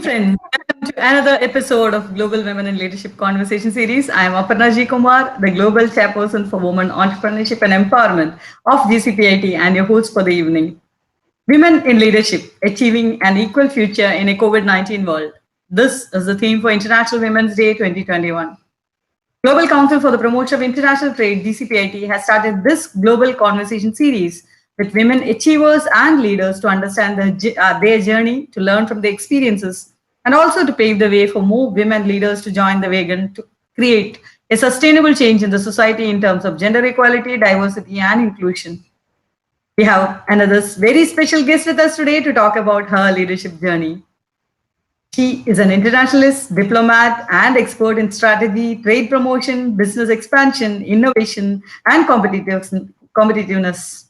friends, welcome to another episode of Global Women in Leadership Conversation Series. I am Aparna G. Kumar, the Global Chairperson for Women Entrepreneurship and Empowerment of GCPIT and your host for the evening. Women in Leadership, Achieving an Equal Future in a COVID-19 World. This is the theme for International Women's Day 2021. Global Council for the Promotion of International Trade, GCPIT, has started this global conversation series with women achievers and leaders to understand their journey, to learn from their experiences, and also to pave the way for more women leaders to join the wagon to create a sustainable change in the society in terms of gender equality, diversity, and inclusion. We have another very special guest with us today to talk about her leadership journey. She is an internationalist, diplomat, and expert in strategy, trade promotion, business expansion, innovation, and competitiveness.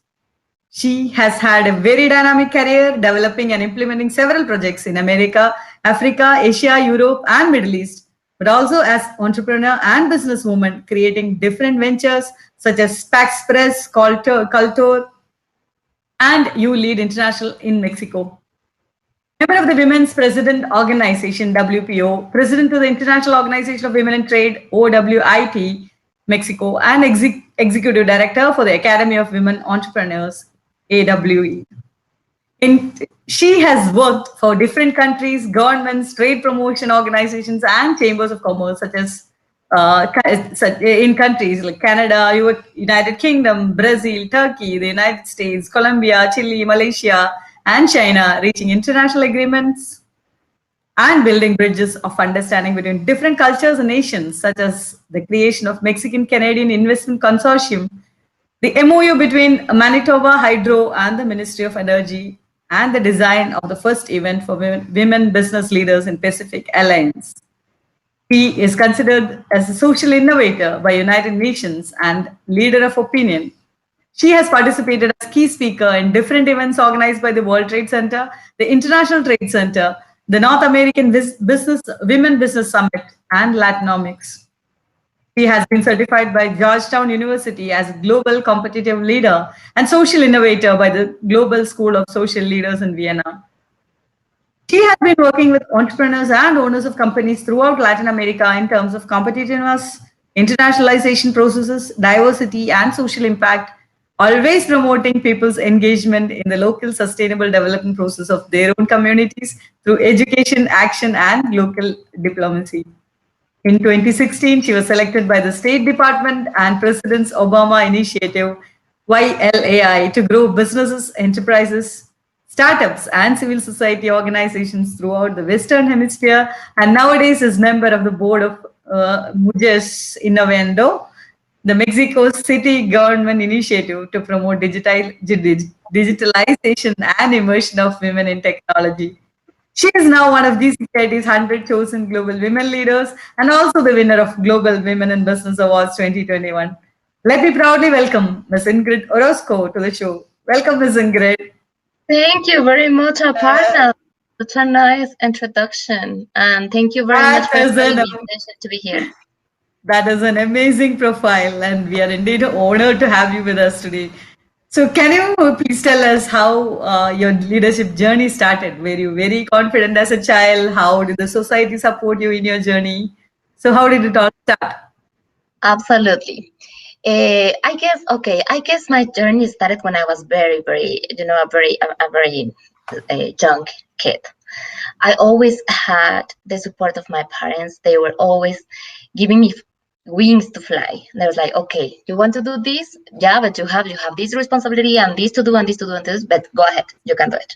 She has had a very dynamic career, developing and implementing several projects in America, Africa, Asia, Europe, and Middle East, but also as entrepreneur and businesswoman, creating different ventures such as Pax Press, Culture, and You Lead International in Mexico. Member of the Women's President Organization, WPO, President of the International Organization of Women in Trade, OWIT, Mexico, and Executive Director for the Academy of Women Entrepreneurs, AWE. She has worked for different countries, governments, trade promotion organizations, and chambers of commerce, such as in countries like Canada, United Kingdom, Brazil, Turkey, the United States, Colombia, Chile, Malaysia, and China, reaching international agreements and building bridges of understanding between different cultures and nations, such as the creation of Mexican-Canadian Investment Consortium, the MOU between Manitoba Hydro and the Ministry of Energy, and the design of the first event for women business leaders in Pacific Alliance. He is considered as a social innovator by United Nations and leader of opinion. She has participated as key speaker in different events organized by the World Trade Center, the International Trade Center, the North American Women Business Summit, and Latinomics. He has been certified by Georgetown University as Global Competitive Leader and Social Innovator by the Global School of Social Leaders in Vienna. She has been working with entrepreneurs and owners of companies throughout Latin America in terms of competitiveness, internationalization processes, diversity, and social impact, always promoting people's engagement in the local sustainable development process of their own communities through education, action, and local diplomacy. In 2016, she was selected by the State Department and President's Obama Initiative, YLAI, to grow businesses, enterprises, startups, and civil society organizations throughout the Western Hemisphere, and nowadays is member of the board of Mujeres Innovando, the Mexico City government initiative to promote digitalization and immersion of women in technology. She is now one of GCPIT's 100 chosen global women leaders and also the winner of Global Women in Business Awards 2021. Let me proudly welcome Ms. Ingrid Ozosko to the show. Welcome, Ms. Ingrid. Thank you very much, Aparna. Such a nice introduction, and thank you very much for the invitation to be here. That is an amazing profile, and we are indeed honored to have you with us today. So can you please tell us how your leadership journey started? Were you very confident as a child? How did the society support you in your journey? So how did it all start? Absolutely. I guess my journey started when I was very, very, a very young kid. I always had the support of my parents. They were always giving me wings to fly. They was like, okay, you want to do this? Yeah, but you have this responsibility and this to do and this to do and this, but go ahead, you can do it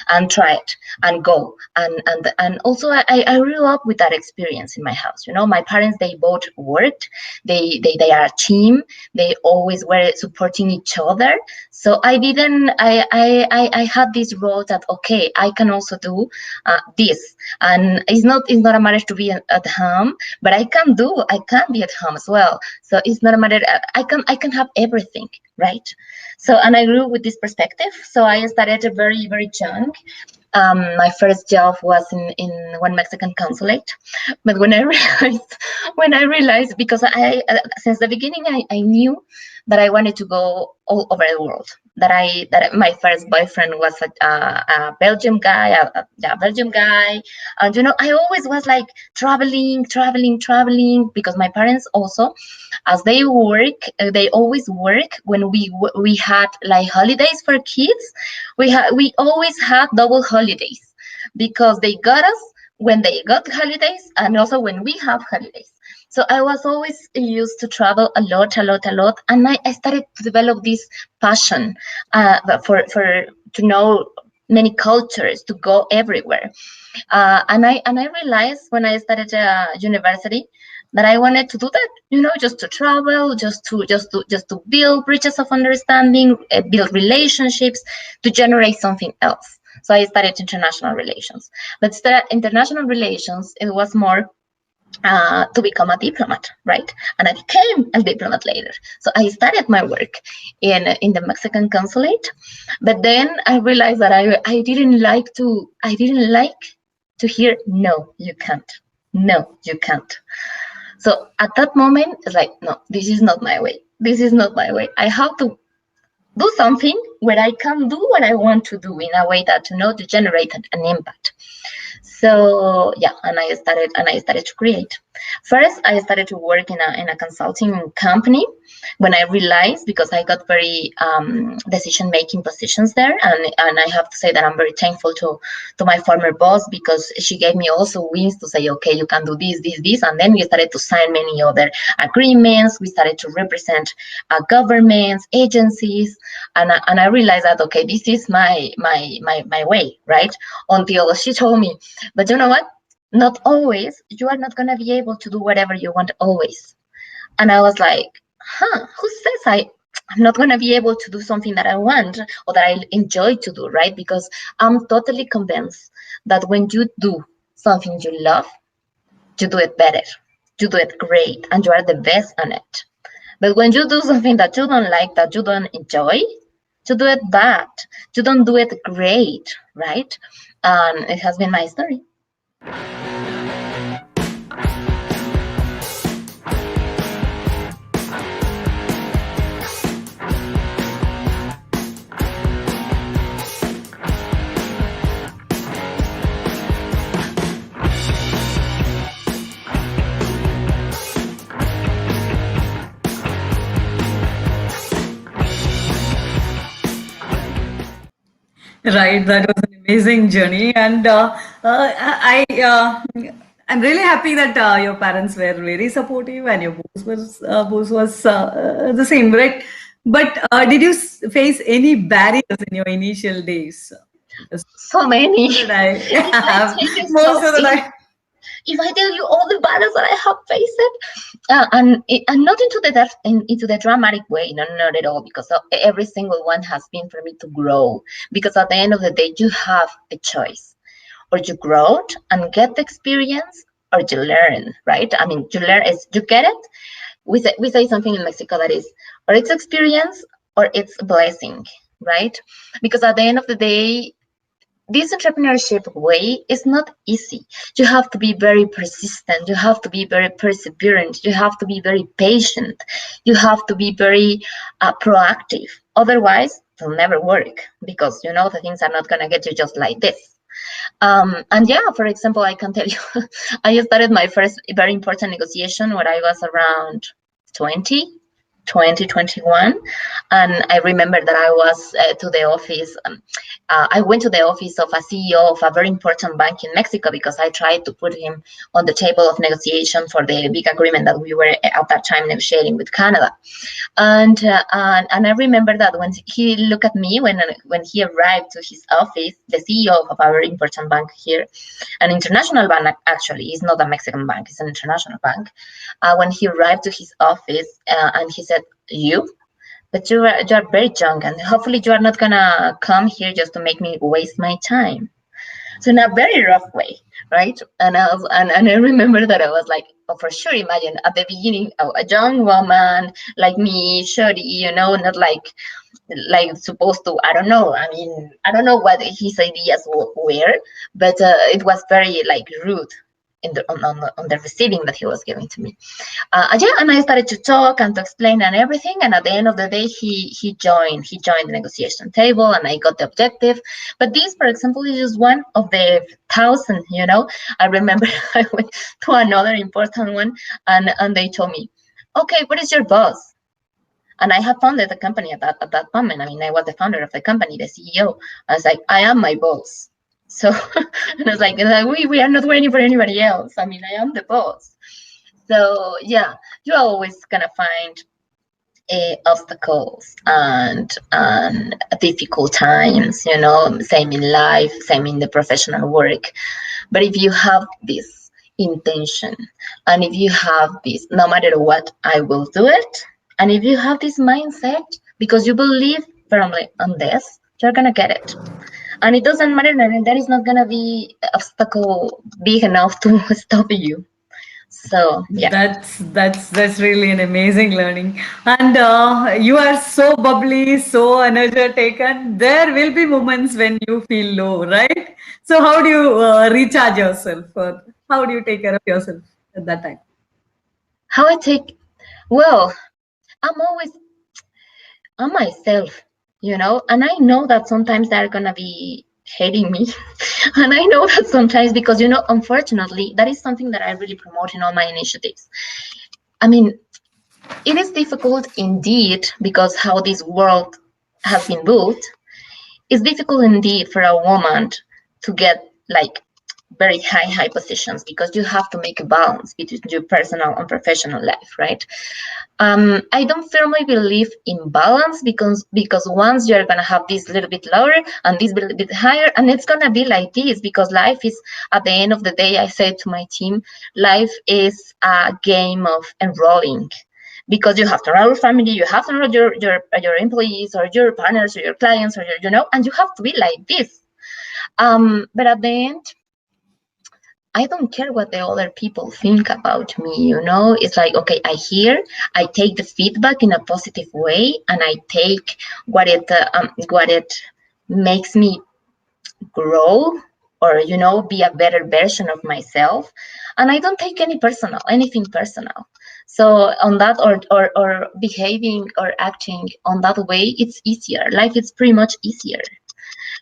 and try it and go. And also I grew up with that experience in my house. My parents, they both worked, they are a team, they always were supporting each other. So I had this role that, okay, I can also do this. And it's not a matter to be at home, but I can be at home as well. So it's not a matter, I can have everything, right? So, and I grew with this perspective. So I started very, very young. My first job was in one Mexican consulate, but when I realized, because I since the beginning I knew that I wanted to go all over the world. That my first boyfriend was a Belgium guy, Belgium guy, and I always was like traveling because my parents also, as they work, they always work. When we had like holidays for kids, we always had double holidays because they got us when they got holidays and also when we have holidays. So I was always used to travel a lot, and I started to develop this passion for to know many cultures, to go everywhere. And I realized when I started university that I wanted to do that, just to travel, just to build bridges of understanding, build relationships, to generate something else. So I studied international relations. But international relations, it was more to become a diplomat, right? And I became a diplomat later. So I started my work in the Mexican consulate, but then I realized that I didn't like to hear no, you can't. No, you can't. So at that moment, it's like, no, this is not my way. This is not my way. I have to do something where I can do what I want to do in a way that to generate an impact. So yeah, and I started to create. First, I started to work in a consulting company when I realized, because I got very decision making positions there, and I have to say that I'm very thankful to my former boss, because she gave me also wins to say, okay, you can do this, and then we started to sign many other agreements. We started to represent governments, agencies, and I realized that, okay, this is my way, right? Until she told me, but you know what? Not always. You are not going to be able to do whatever you want always. And I was like, who says I'm not going to be able to do something that I want or that I enjoy to do, right? Because I'm totally convinced that when you do something you love, you do it better, you do it great, and you are the best on it. But when you do something that you don't like, that you don't enjoy, you do it bad, you don't do it great, right? And it has been my story. Right, that was an amazing journey, and I'm really happy that your parents were very supportive and your boss was the same, right? But did you face any barriers in your initial days? Yes. So many. So did I. If I tell you Most of the something, time. if I tell you all the battles that I have faced, and not into the dramatic way, no, not at all, because every single one has been for me to grow. Because at the end of the day, you have a choice, or you grow and get the experience, or you learn, right? I mean, you learn is you get it. We say something in Mexico that is, or it's experience, or it's blessing, right? Because at the end of the day, this entrepreneurship way is not easy. You have to be very persistent. You have to be very perseverant. You have to be very patient. You have to be very proactive. Otherwise, it'll never work, because the things are not going to get you just like this. And yeah, for example, I can tell you, I started my first very important negotiation when I was around 20, 2021. And I remember that I was to the office. I went to the office of a CEO of a very important bank in Mexico, because I tried to put him on the table of negotiation for the big agreement that we were at that time negotiating with Canada. And I remember that when he looked at me, when he arrived to his office, the CEO of a very important bank here, an international bank actually, it's not a Mexican bank, it's an international bank. When he arrived to his office, and he said, but you are very young, and hopefully you are not gonna come here just to make me waste my time. So in a very rough way, right? And I remember that I was like, oh, for sure. Imagine at the beginning, a young woman like me, shoddy, not like supposed to. I don't know. I mean, I don't know what his ideas were, but it was very like rude. on the receiving that he was giving to me. Yeah, and I started to talk and to explain and everything. And at the end of the day, he joined the negotiation table, and I got the objective. But this, for example, is just one of the thousand. I remember I went to another important one, and they told me, "Okay, what is your boss?" And I had founded the company at that moment. I mean, I was the founder of the company, the CEO. I was like, I am my boss. So, and I was like, we are not waiting for anybody else. I mean, I am the boss. So yeah, you're always gonna find obstacles and difficult times. Same in life, same in the professional work. But if you have this intention, and if you have this, no matter what, I will do it. And if you have this mindset, because you believe firmly on this, you're gonna get it. And it doesn't matter, and there is not gonna be an obstacle big enough to stop you. So yeah. That's really an amazing learning, and you are so bubbly, so energetic, and there will be moments when you feel low, right? So how do you recharge yourself, or how do you take care of yourself at that time? How I take, well, I'm always on myself, and I know that sometimes they're gonna be hating me. And I know that sometimes, because unfortunately, that is something that I really promote in all my initiatives. I mean, it is difficult indeed, because how this world has been built, it's difficult indeed for a woman to get like very high positions, because you have to make a balance between your personal and professional life, right? I don't firmly believe in balance, because once you're gonna have this little bit lower and this little bit higher, and it's gonna be like this, because life is, at the end of the day, I said to my team, life is a game of enrolling. Because you have to enroll your family, you have to enroll your employees, or your partners, or your clients, or and you have to be like this. But at the end, I don't care what the other people think about me, It's like, okay, I take the feedback in a positive way, and I take what it makes me grow, or be a better version of myself, and I don't take anything personal. So on that, or behaving or acting on that way, it's easier. Life is pretty much easier,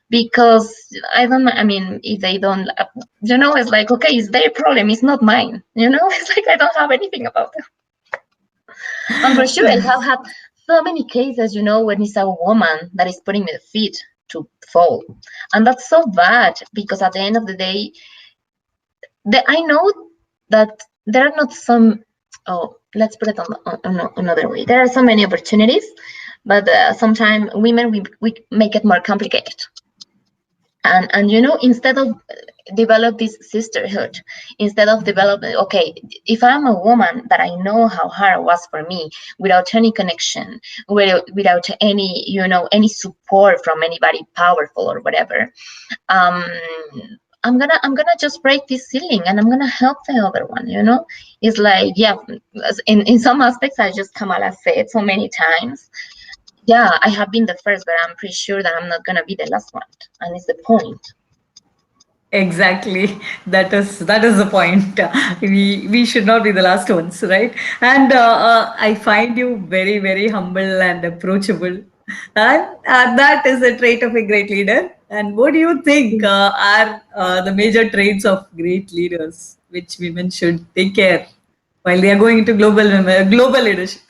because I mean, if they don't, it's like, okay, it's their problem, it's not mine. It's like, I don't have anything about it. And for sure, I have had so many cases, when it's a woman that is putting the feet to fall, and that's so bad, because at the end of the day, I know that there are not some. Oh, let's put it on another way. There are so many opportunities, but sometimes women, we make it more complicated. And instead of develop this sisterhood, instead of developing, okay, if I'm a woman, that I know how hard it was for me, without any connection, without any support from anybody powerful or whatever, I'm gonna just break this ceiling, and I'm gonna help the other one. It's like, yeah, in some aspects, I just, Kamala said so many times, yeah, I have been the first, but I'm pretty sure that I'm not gonna be the last one, and it's the point. Exactly. That is the point. We should not be the last ones, right? And I find you very very humble and approachable, and that is a trait of a great leader. And what do you think are the major traits of great leaders which women should take care while they are going into global leadership?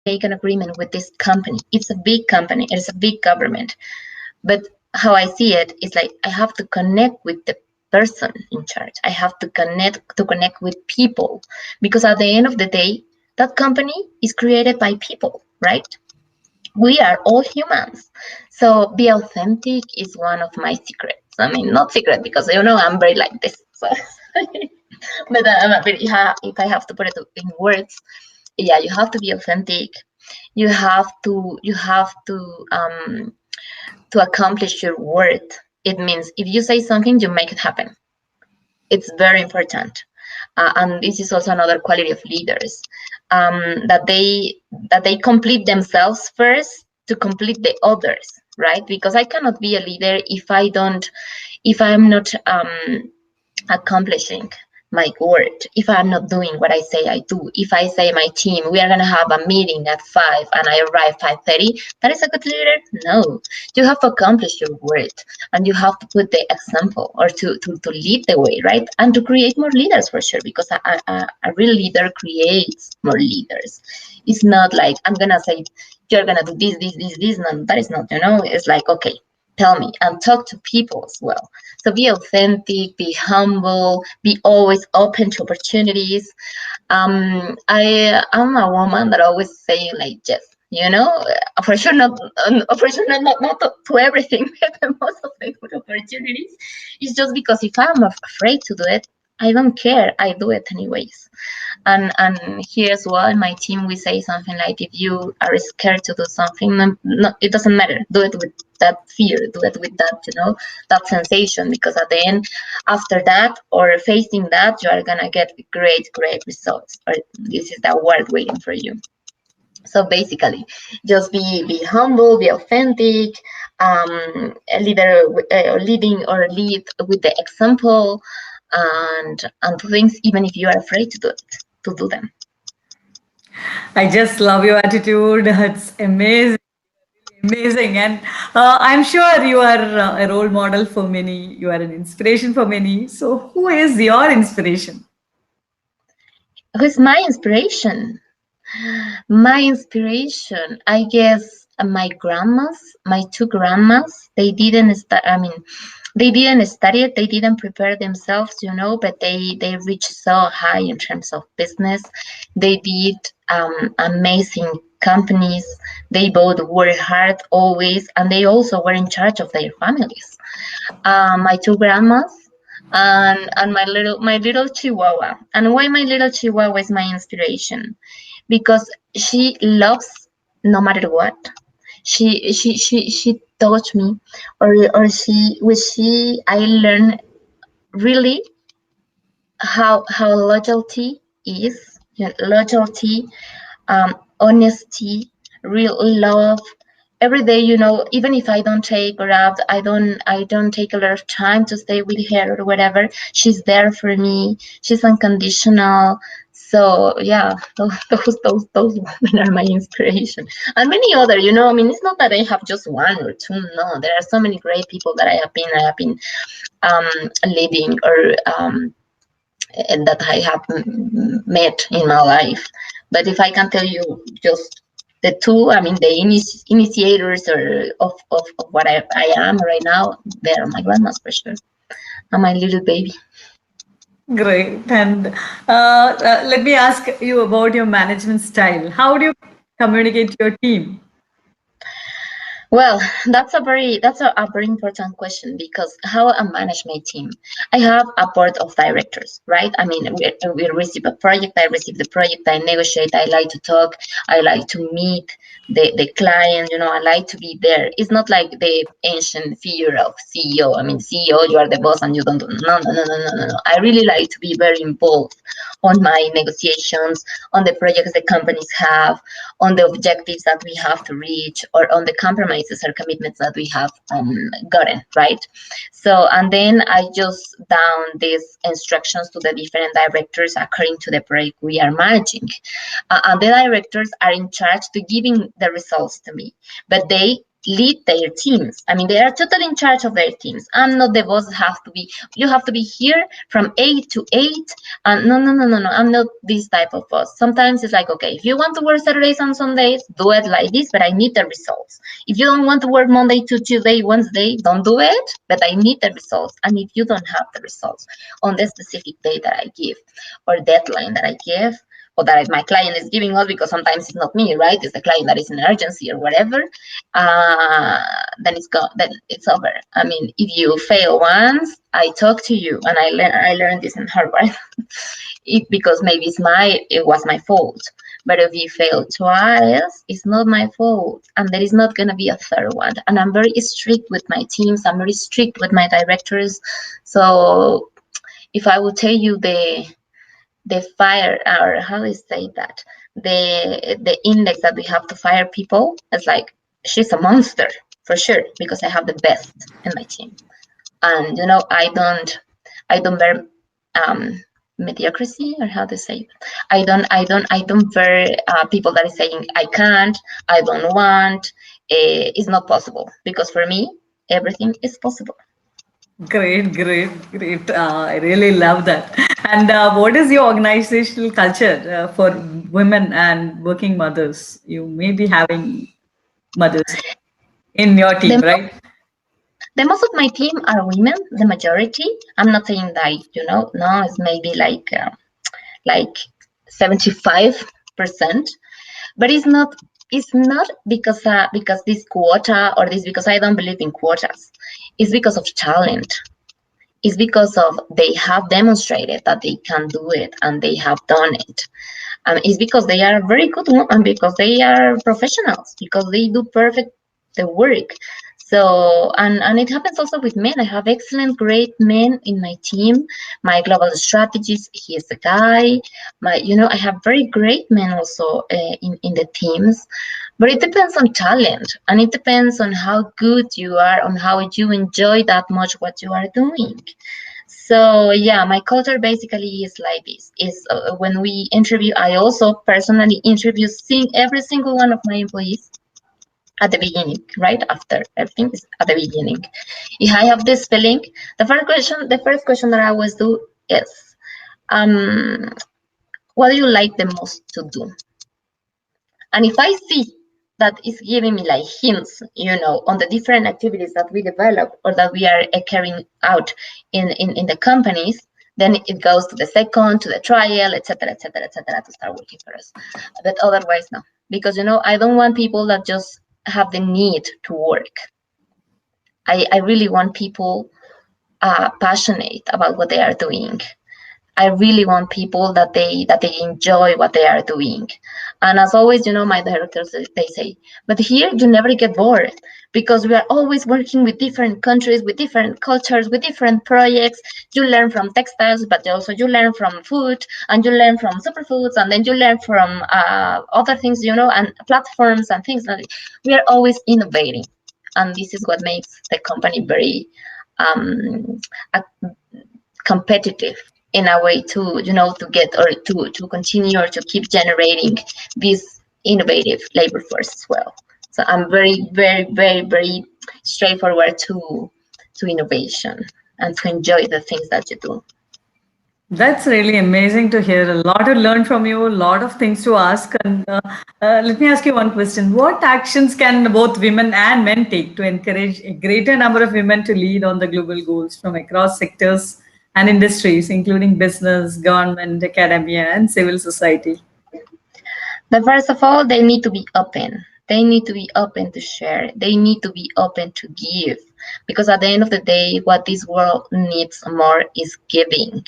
Make an agreement with this company. It's a big company. It's a big government. But how I see it is like, I have to connect with the person in charge. I have to connect with people, because at the end of the day, that company is created by people, right? We are all humans. So be authentic is one of my secrets. I mean, not secret, because I'm very like this. So. But if I have to put it in words, yeah, you have to be authentic. You have to accomplish your word. It means if you say something, you make it happen. It's very important. And this is also another quality of leaders, that they complete themselves first to complete the others, right? Because I cannot be a leader if I'm not accomplishing my word, if I'm not doing what I say I do. If I say my team, we are going to have a meeting at 5 and I arrive 5:30, that is a good leader? No. You have to accomplish your word, and you have to put the example, or to lead the way, right? And to create more leaders, for sure, because a real leader creates more leaders. It's not like I'm going to say, you're going to do this. No, that is not, it's like, okay, tell me, and talk to people as well. So be authentic, be humble, be always open to opportunities. I am a woman that always say like yes, for sure not to everything, but most of the good opportunities. It's just because if I'm afraid to do it, I don't care. I do it anyways. And here as well in my team, we say something like, if you are scared to do something, no, it doesn't matter. Do it with that fear. Do it with that, that sensation. Because at the end, after that or facing that, you are gonna get great results. Or this is the award waiting for you. So basically, just be humble, be authentic, a leader, leading or lead with the example, and do things even if you are afraid to do them. I just love your attitude. It's amazing. Amazing. And I'm sure you are a role model for many. You are an inspiration for many. So, who is your inspiration? Who's my inspiration? My inspiration, I guess, my grandmas, my two grandmas. They didn't start. I mean, they didn't study it. They didn't prepare themselves, but they reached so high in terms of business. They did amazing companies. They both worked hard always, and they also were in charge of their families. My two grandmas and my little Chihuahua. And why my little Chihuahua is my inspiration? Because she loves no matter what. She taught me, or she I learned really how loyalty is. Loyalty, honesty, real love. Every day, even if I don't take her out, I don't take a lot of time to stay with her or whatever. She's there for me. She's unconditional. So yeah, those women are my inspiration, and many other. I mean, it's not that I have just one or two. No, there are so many great people that I have been leading, or that I have met in my life. But if I can tell you just the two, I mean, the initiators of what I am right now, they are my grandmas for sure, and my little baby. Great. And let me ask you about your management style. How do you communicate to your team? Well, that's a very important question, because how I manage my team. I have a board of directors, right? I mean, we receive a project, I receive the project, I negotiate, I like to talk, I like to meet the client, I like to be there. It's not like the ancient figure of CEO. I mean, CEO, you are the boss and you don't do, no. I really like to be very involved on my negotiations, on the projects the companies have, on the objectives that we have to reach, or on the compromises or commitments that we have gotten, right? So, and then I just down these instructions to the different directors according to the project we are managing. And the directors are in charge to giving the results to me, but they lead their teams. I mean, they are totally in charge of their teams. I'm not the boss. You have to be here from 8 to 8. And no. I'm not this type of boss. Sometimes it's like, okay, if you want to work Saturdays and Sundays, do it like this, but I need the results. If you don't want to work Monday to Tuesday, Wednesday, don't do it, but I need the results. And if you don't have the results on the specific day that I give, or deadline that I give, or that my client is giving us, because sometimes it's not me, right? It's the client that is in urgency or whatever. Then it's gone. Then it's over. I mean, if you fail once, I talk to you, and I learned this in Harvard. Because maybe it was my fault. But if you fail twice, it's not my fault, and there is not going to be a third one. And I'm very strict with my teams. I'm very strict with my directors. So if I will tell you the fire, or how do you say that, the index that we have to fire people, it's like she's a monster for sure, because I have the best in my team. And I don't bear mediocrity, or how to say it. I don't bear people that is saying I can't, I don't want, it's not possible, because for me everything is possible. Great, great, great. I really love that. And what is your organizational culture for women and working mothers? You may be having mothers in your the team, right? The most of my team are women, the majority. I'm not saying that, no, it's maybe like 75%, but it's not because this quota, or this because I don't believe in quotas. It's because of talent. It's because of they have demonstrated that they can do it, and they have done it. It's because they are very good, and because they are professionals, because they do perfect the work. So, and it happens also with men. I have excellent, great men in my team. My global strategist, he is the guy. I have very great men also in the teams. But it depends on talent, and it depends on how good you are, on how you enjoy that much what you are doing. So yeah, my culture basically is like this. Is when we interview, I also personally interview every single one of my employees at the beginning, right after everything is at the beginning. If I have this feeling, the first question that I always do is, um, what do you like the most to do? And if I see that is giving me like hints, on the different activities that we develop, or that we are carrying out in the companies, then it goes to the second, to the trial, etc., etc., etc., to start working for us. But otherwise, no, because I don't want people that just have the need to work. I really want people passionate about what they are doing. I really want people that they enjoy what they are doing. And as always, my directors, they say, but here you never get bored, because we are always working with different countries, with different cultures, with different projects. You learn from textiles, but also you learn from food, and you learn from superfoods, and then you learn from other things, and platforms and things. We are always innovating, and this is what makes the company very um, competitive, in a way, to get, or to continue, or to keep generating this innovative labor force as well. So I'm very, very, very, very straightforward to innovation, and to enjoy the things that you do. That's really amazing to hear. A lot to learn from you, a lot of things to ask. And let me ask you one question. What actions can both women and men take to encourage a greater number of women to lead on the global goals from across sectors and industries, including business, government, academia, and civil society? But first of all, they need to be open. They need to be open to share. They need to be open to give. Because at the end of the day, what this world needs more is giving.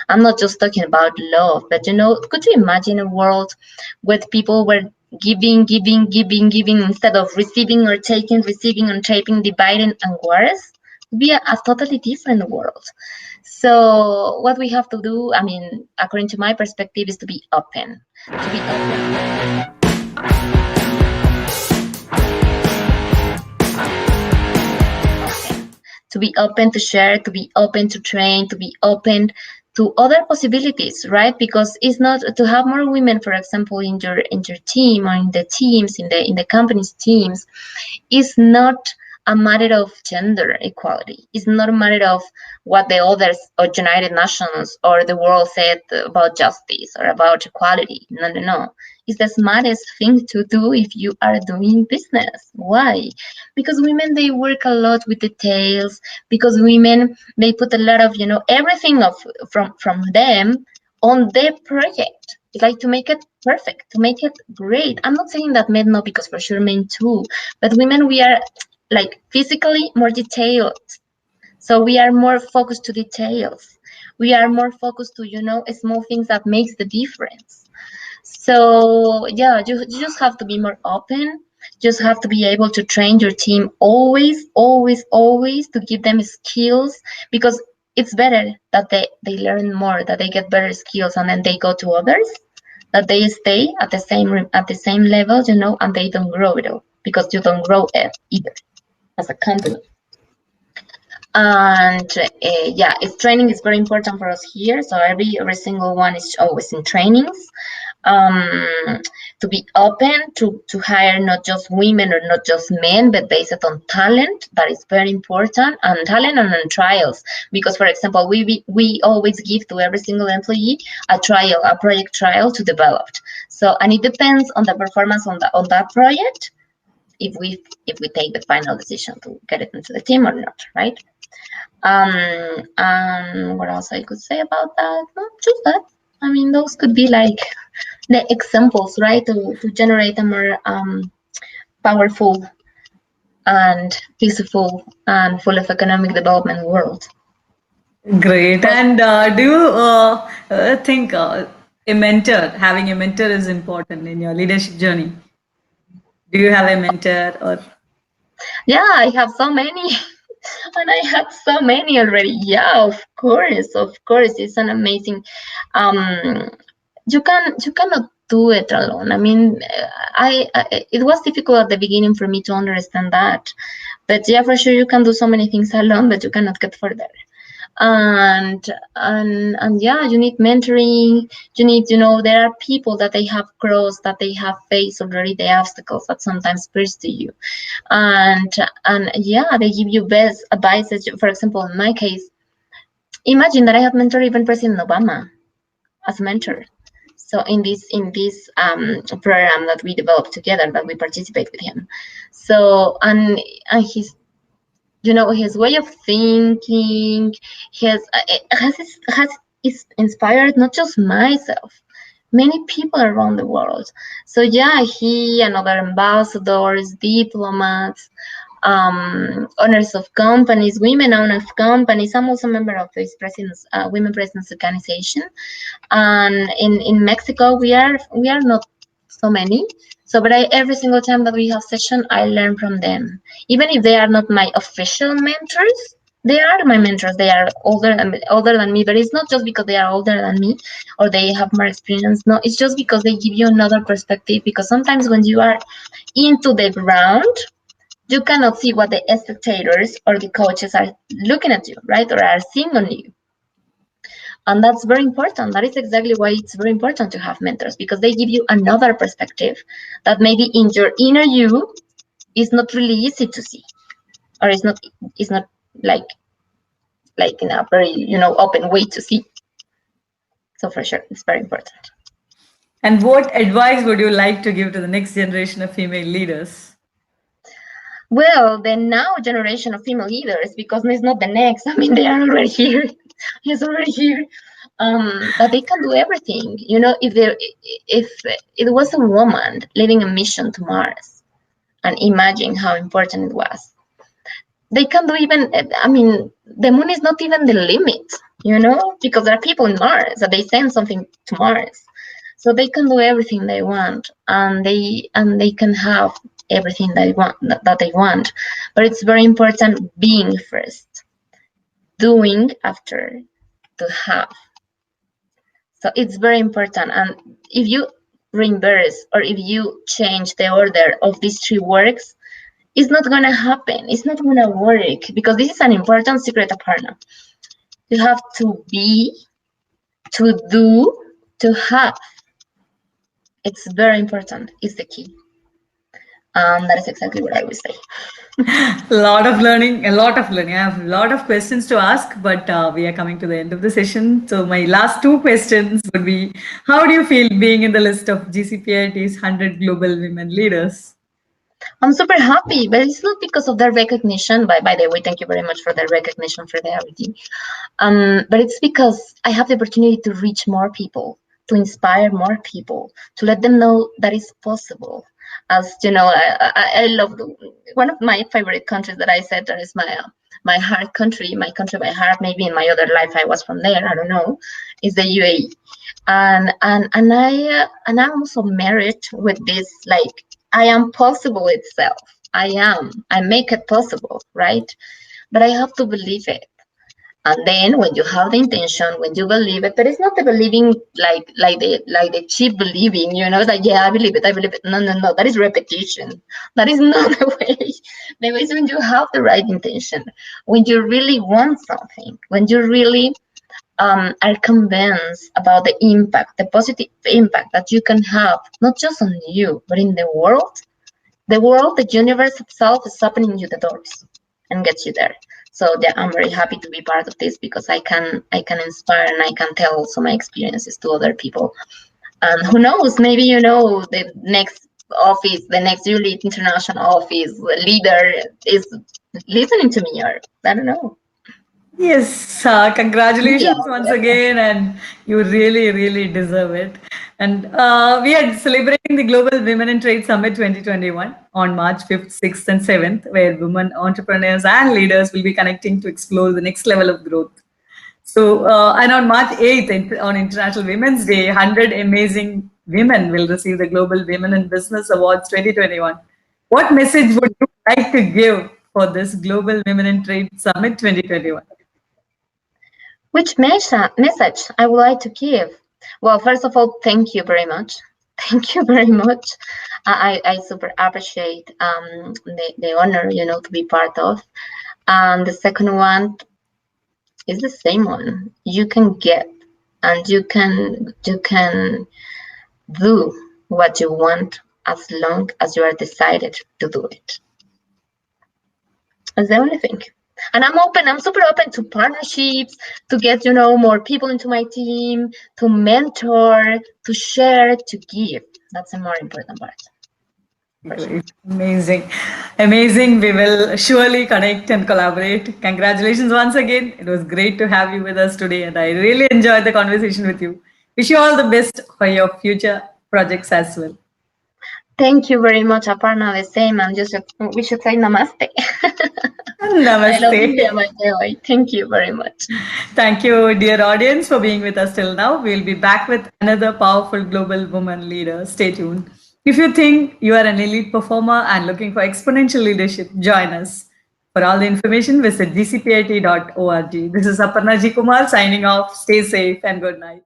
I'm not just talking about love, but could you imagine a world where people were giving, giving, giving, giving, instead of receiving or taking, receiving and taking, dividing and wars? It would be a totally different world. So what we have to do, I mean, according to my perspective, is to be open. To be open. To be open to share, to be open to train, to be open to other possibilities, right? Because it's not to have more women, for example, in your team, or in the teams, in the company's teams, is not a matter of gender equality. It's not a matter of what the others, or United Nations, or the world said about justice, or about equality. No, no, no. It's the smartest thing to do if you are doing business. Why? Because women, they work a lot with details. Because women, they put a lot of everything from them on their project. It's like to make it perfect, to make it great. I'm not saying that men not, because for sure men too, but women, we are like physically more detailed. So we are more focused to details. We are more focused to small things that makes the difference. So yeah, you just have to be more open. Just have to be able to train your team always, always, always to give them skills, because it's better that they learn more, that they get better skills, and then they go to others, that they stay at the same level, and they don't grow it all, because you don't grow it either as a company. And yeah, it's training is very important for us here. So every single one is always in trainings, um, to be open to hire not just women or not just men, but based on talent. That is very important, and talent and on trials. Because, for example, we always give to every single employee a project trial to develop. So, and it depends on the performance on that project, if we take the final decision to get it into the team or not, right? What else I could say about that? No, just that. I mean, those could be like the examples, right, to generate a more powerful and peaceful and full of economic development world. Great. Well, And do you think having a mentor is important in your leadership journey? Do you have a mentor or? yeah, I have so many, and I had so many already. Yeah, of course, it's an amazing. Um, you cannot do it alone. I mean, it was difficult at the beginning for me to understand that, but yeah, for sure you can do so many things alone, but you cannot get further. And yeah, you need mentoring. You need, there are people that they have crossed, that they have faced already the obstacles that sometimes push to you, and and yeah, they give you best advice. For example, in my case, imagine that I have mentored even President Obama as a mentor. So in this program that we developed together, that we participate with him. So and his way of thinking, has inspired not just myself, many people around the world. So yeah, he and other ambassadors, diplomats, owners of companies, women owners of companies. I'm also a member of this presidents, women presidents organization, and in Mexico we are not so many. So, but every single time that we have session, I learn from them. Even if they are not my official mentors, they are my mentors. They are older than me, but it's not just because they are older than me or they have more experience. No, it's just because they give you another perspective. Because sometimes when you are into the ground, you cannot see what the spectators or the coaches are looking at you, right, or are seeing on you. And that's very important. That is exactly why it's very important to have mentors, because they give you another perspective that maybe in your inner you is not really easy to see, or it's not like in a very open way to see. So for sure, it's very important. And what advice would you like to give to the next generation of female leaders? Well, the now generation of female leaders, because it's not the next. I mean, they are already here. It's already here. That they can do everything. If it was a woman leading a mission to Mars, and imagine how important it was. They can do even, I mean, the moon is not even the limit, because there are people in Mars that they send something to Mars. So they can do everything they want, and they can have everything that they want. But it's very important being first, doing after to have. So it's very important. And if you reverse or if you change the order of these three works, it's not gonna happen. It's not gonna work, because this is an important secret, Aparna. You have to be, to do, to have. It's very important. It's the key. That is exactly what I would say. A lot of learning, a lot of learning. I have a lot of questions to ask, but we are coming to the end of the session. So my last two questions would be: how do you feel being in the list of GCPIT's 100 global women leaders? I'm super happy, but it's not because of the recognition. By the way, thank you very much for the recognition for the everything. But it's because I have the opportunity to reach more people, to inspire more people, to let them know that it's possible. As you know, I love one of my favorite countries that I said that is my heart country, my country by heart. Maybe in my other life I was from there. I don't know. Is the UAE, and I'm also married with this, like, I am possible itself. I make it possible, right? But I have to believe it. And then when you have the intention, when you believe it, but it's not the believing like the cheap believing, that yeah, I believe it, I believe it. No, no, no. That is repetition. That is not the way. The way is when you have the right intention, when you really want something, when you really are convinced about the impact, the positive impact that you can have, not just on you, but in the world. The world, the universe itself is opening you the doors and gets you there. So yeah, I'm very happy to be part of this because I can inspire and I can tell also my experiences to other people. And who knows, maybe the next office, the next Juliet International office leader is listening to me, or I don't know. Yes, Yeah. congratulations once again, and you really, really deserve it. And we are celebrating the Global Women in Trade Summit 2021 on March 5th, 6th, and 7th, where women entrepreneurs and leaders will be connecting to explore the next level of growth. So, and on March 8th, on International Women's Day, 100 amazing women will receive the Global Women in Business Awards 2021. What message would you like to give for this Global Women in Trade Summit 2021? Which message I would like to give? Well, first of all, thank you very much. Thank you very much. I super appreciate the honor, to be part of. And the second one is the same one. You can get and you can do what you want as long as you are decided to do it. That's the only thing. And I'm super open to partnerships, to get, more people into my team, to mentor, to share, to give. That's the more important part, for sure. Great. Amazing. Amazing. We will surely connect and collaborate. Congratulations once again. It was great to have you with us today, and I really enjoyed the conversation with you. Wish you all the best for your future projects as well. Thank you very much, Aparna. The same, and we should say namaste. I love Namaste. India, my boy. Thank you very much. Thank you, dear audience, for being with us till now. We'll be back with another powerful global woman leader. Stay tuned. If you think you are an elite performer and looking for exponential leadership, join us. For all the information, visit gcpit.org. This is Aparna G. Kumar signing off. Stay safe and good night.